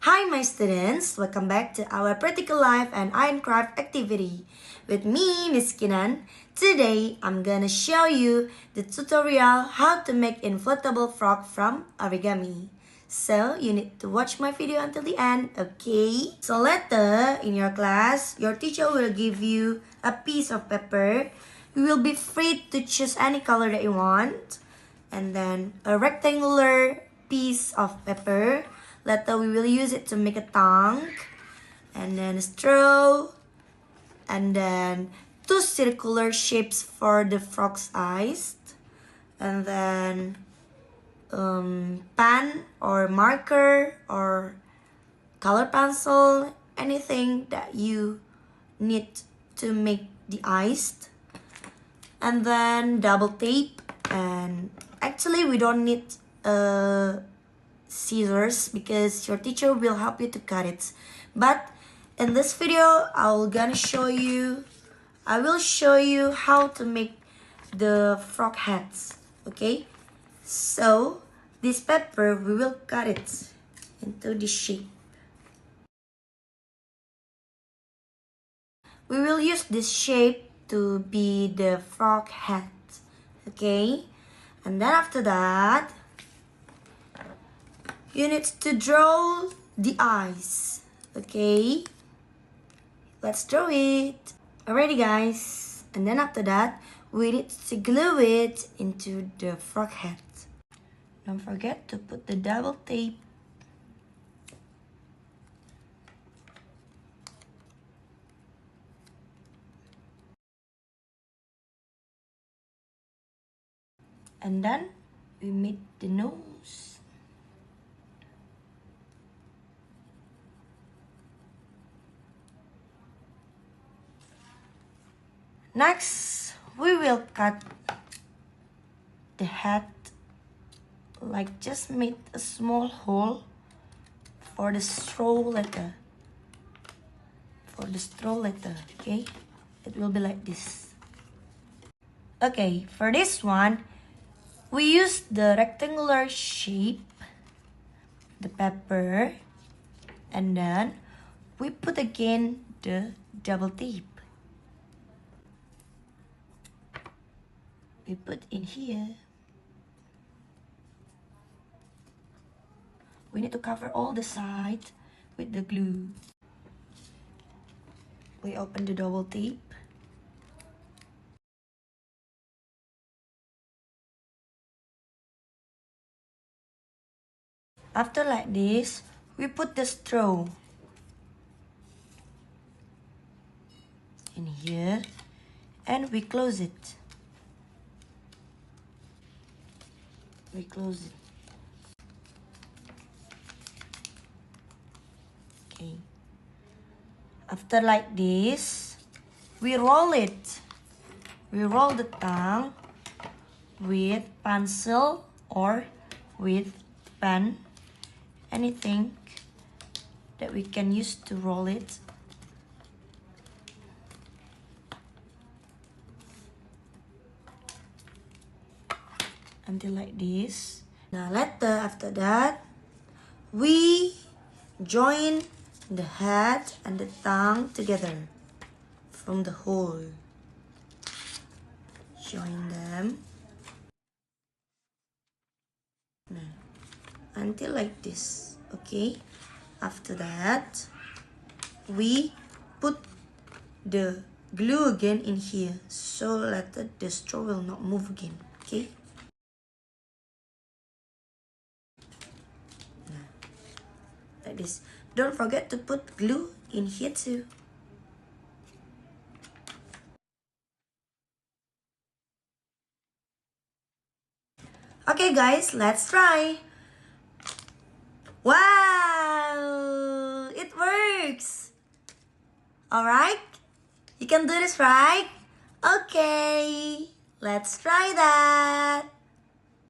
Hi my students, welcome back to our practical life and art and craft activity. With me, Miss Kinan. Today, I'm gonna show you the tutorial how to make inflatable frog from origami. So, you need to watch my video until the end, okay? So later, in your class, your teacher will give you a piece of paper. You will be free to choose any color that you want. And then a rectangular piece of paper. Later we will use it to make a tongue, and then a straw, and then two circular shapes for the frog's eyes, and then pen or marker or color pencil, anything that you need to make the eyes, and then double tape. And actually we don't need scissors because your teacher will help you to cut it. But in this video, I will show you how to make the frog heads. Okay, so this paper we will cut it into this shape. We will use this shape to be the frog head. Okay, and then after that, you need to draw the eyes. Okay, let's draw it. Alrighty guys, and then after that, we need to glue it into the frog head. Don't forget to put the double tape. And then we make the nose. Next, we will cut the head, like just make a small hole for the straw letter. Okay? It will be like this. Okay, for this one, we use the rectangular shape, the paper, and then we put again the double tape. We put in here. We need to cover all the sides with the glue. We open the double tape. After like this, we put the straw in here and we close it. We close it. Okay. After like this, we roll it. We roll the tongue with pencil or with pen, anything that we can use to roll it. Until like this. Now later, after that, we join the head and the tongue together from the hole. Join them. Now, until like this. Okay. After that, we put the glue again in here so that the straw will not move again. Okay. Like this. Don't forget to put glue in here too. Okay guys, let's try. Wow! It works! Alright? You can do this, right? Okay, let's try that.